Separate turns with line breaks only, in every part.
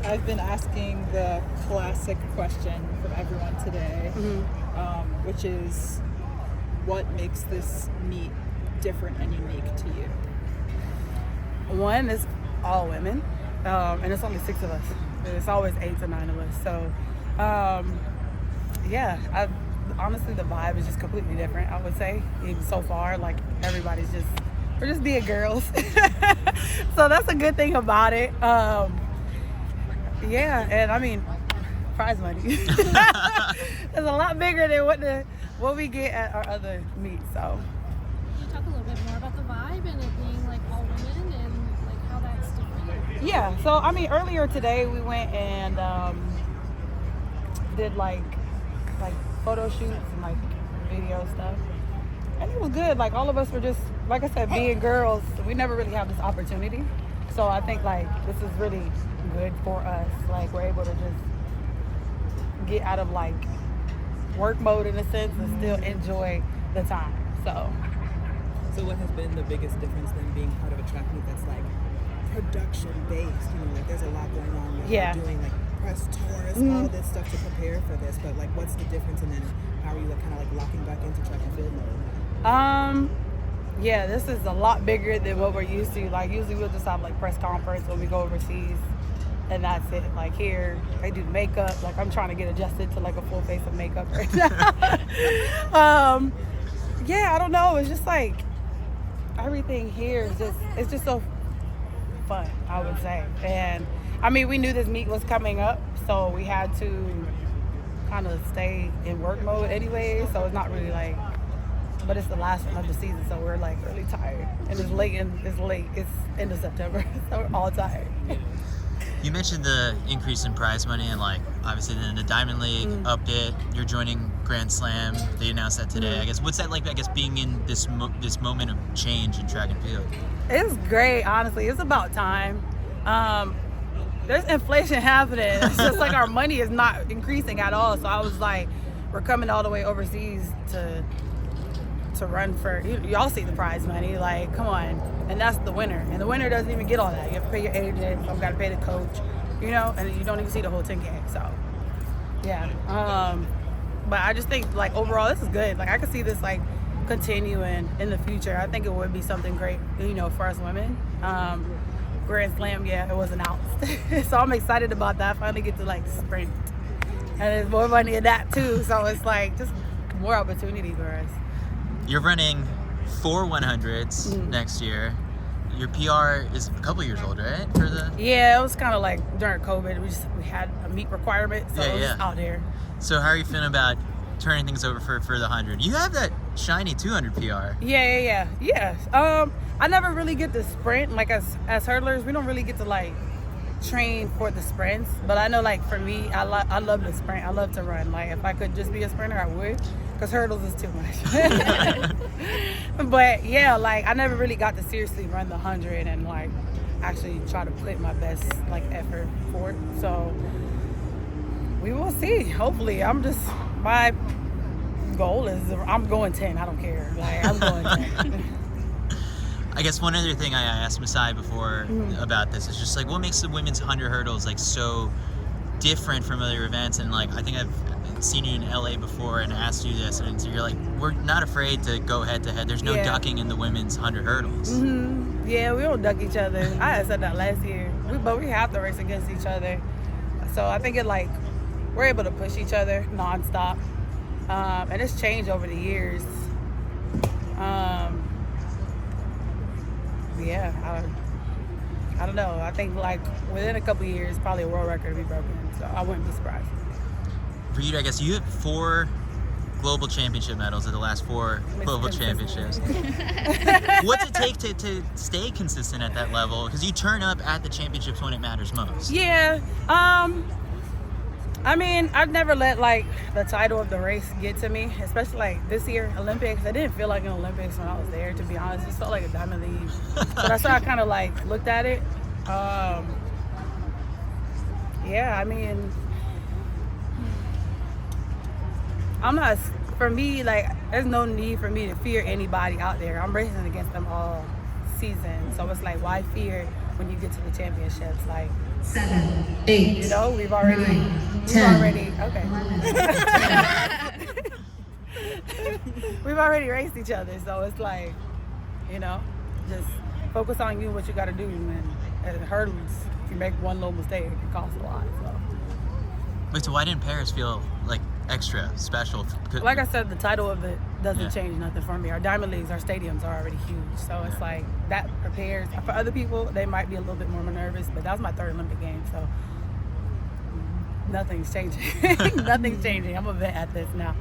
I've been asking the classic question from everyone today, which is, what makes this meet different and unique to you?
One is all women, and it's only 6 of us. It's always 8 to 9 of us. So, honestly, the vibe is just completely different, I would say. Even so far, like, we're just being girls. So that's a good thing about it. And I mean, prize money. It's a lot bigger than what we get at our other meets, so.
Can you talk a little bit more about the vibe and it being like all women and like how that's different?
Yeah, so I mean, earlier today we went and did like photo shoots and like video stuff, and it was good. Like, all of us were just, like I said, being girls. We never really have this opportunity, so I think like this is really good for us. Like, we're able to just get out of like work mode in a sense and still enjoy the time.
So what has been the biggest difference then being part of a track meet that's like production based? You know, like there's a lot going on. You're doing like press tours, all this stuff to prepare for this. But like, what's the difference? And then how are you like kind of like locking back into track and field mode?
Yeah, this is a lot bigger than what we're used to. Like, usually we'll just have like press conference when we go overseas, and that's it. Like, here they do makeup. Like, I'm trying to get adjusted to like a full face of makeup right now. I don't know. It's just like everything here is it's just so fun, I would say. And I mean, we knew this meet was coming up, so we had to kind of stay in work mode anyway. So it's not really like, but it's the last one of the season, so we're like really tired. And it's late. It's end of September, so we're all tired.
You mentioned the increase in prize money and like obviously then the Diamond League upped it. You're joining Grand Slam. They announced that today. I guess what's that like? I guess being in this moment of change in track and field.
It's great, honestly. It's about time. There's inflation happening. It's just like our money is not increasing at all. So I was like, we're coming all the way overseas to run for, y'all see the prize money, like, come on. And that's the winner. And the winner doesn't even get all that. You have to pay your agent, some got to pay the coach, and you don't even see the whole 10K. So, yeah. But I just think, like, overall, this is good. Like, I could see this, like, continuing in the future. I think it would be something great, for us women. Grand Slam, it was announced. So I'm excited about that. I finally get to, like, sprint. And there's more money in that, too. So it's, like, just more opportunity for us.
You're running 4 100s next year. Your PR is a couple years old, right?
Yeah, it was kind of like during COVID. We had a meet requirement, so it was out there.
So how are you feeling about turning things over for the 100? You have that shiny 200 PR.
Yeah. I never really get to sprint. Like, as hurdlers, we don't really get to like train for the sprints. But I know, like, for me, I love to sprint. I love to run. Like, if I could just be a sprinter, I would. Because hurdles is too much. But yeah, like, I never really got to seriously run the 100 and like actually try to put my best like effort for it. So we will see. Hopefully, my goal is I'm going 10. I don't care. Like, I'm going 10.
I guess one other thing I asked Masai before about this is just like, what makes the women's 100 hurdles like so different from other events? And like, I think I've seen you in LA before and asked you this, and so you're like, we're not afraid to go head to head. There's no ducking in the women's 100 hurdles.
Yeah, we don't duck each other. I had said that last year, but we have to race against each other. So I think we're able to push each other nonstop, and it's changed over the years. I don't know. I think like within a couple of years, probably a world record will be broken. So I wouldn't be surprised.
For you, I guess you have 4 global championship medals at the last 4 global championships. What's it take to stay consistent at that level? Because you turn up at the championships when it matters most.
Yeah. I mean, I've never let like the title of the race get to me, especially like this year, Olympics. I didn't feel like an Olympics when I was there, to be honest. It just felt like a Diamond League. So that's how I kind of like looked at it. I mean, for me, like, there's no need for me to fear anybody out there. I'm racing against them all season. So it's like, why fear when you get to the championships? Like,
7, 8.
You know, we've already,
10.
okay. We've already raced each other, so it's like, you know, just focus on you, what you got to do, and hurdles. If you make one little mistake, it can cost a lot. So.
Wait, so why didn't Paris feel like extra special?
Like I said, the title of it doesn't change nothing for me. Our diamond leagues, our stadiums are already huge, so it's like that prepares. For other people, they might be a little bit more nervous, but that was my third Olympic game, so nothing's changing. Nothing's changing. I'm a vet at this now.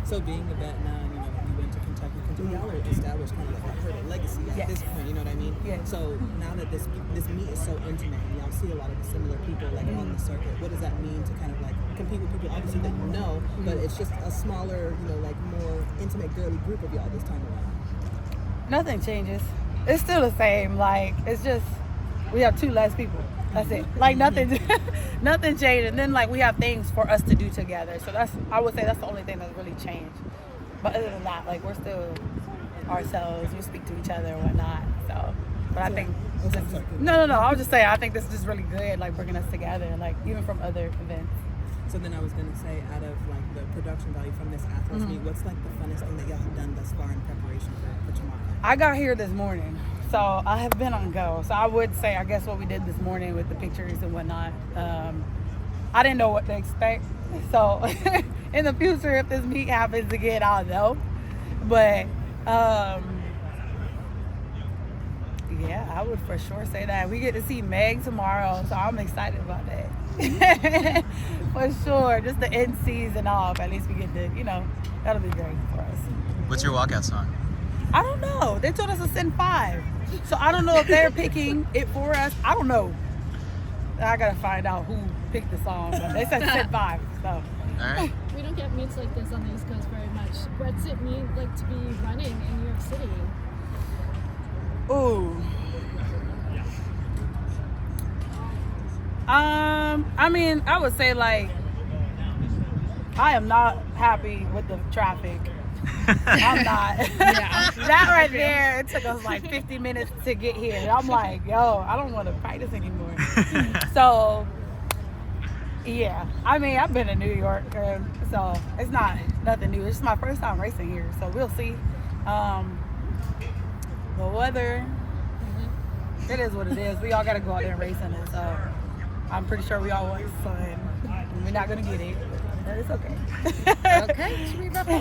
So being a vet now, you know, you went to Kentucky. Y'all are established kind of like a hurdle legacy at this point, you know what I mean?
Yes.
So now that this meet is so intimate, and y'all see a lot of the similar people like on the circuit, what does that mean to kind of like compete with people obviously that you know, but it's just a smaller, you know, like more intimate girly group of y'all this time around?
Nothing changes. It's still the same. Like, it's just, we have 2 less people. That's it. Like, nothing changed. And then, like, we have things for us to do together. So I would say that's the only thing that's really changed. But other than that, like, we're still ourselves. We speak to each other and whatnot. So, but I think, no. I was just saying, I think this is just really good, like, bringing us together, like, even from other events.
So then I was going to say, out of, like, the production value from this Athlos meet, what's, like, the funnest thing that y'all have done thus far in preparation for tomorrow?
I got here this morning, so I have been on go. So I would say, I guess what we did this morning with the pictures and whatnot, I didn't know what to expect. So in the future, if this meet happens again, I'll know. But yeah, I would for sure say that. We get to see Meg tomorrow, so I'm excited about that. For sure. Just the end season off. At least we get to, you know, that'll be great for us.
What's your walkout song?
I don't know. They told us to send 5. So I don't know if they're picking it for us. I don't know. I gotta find out who picked the song. But they said send 5. So.
All right.
We don't get meets like this on the East Coast very much. What's it mean like to be running in New York City?
Ooh. I mean, I would say like I am not happy with the traffic. I'm not. That right there, it took us like 50 minutes to get here. And I'm like, yo, I don't want to practice anymore. So, yeah. I mean, I've been in New York, so it's not nothing new. It's just my first time racing here, so we'll see. The weather, it is what it is. We all got to go out there and race in it, so I'm pretty sure we all want sun. We're not going to get it, but it's okay.
Okay, should we wrap up?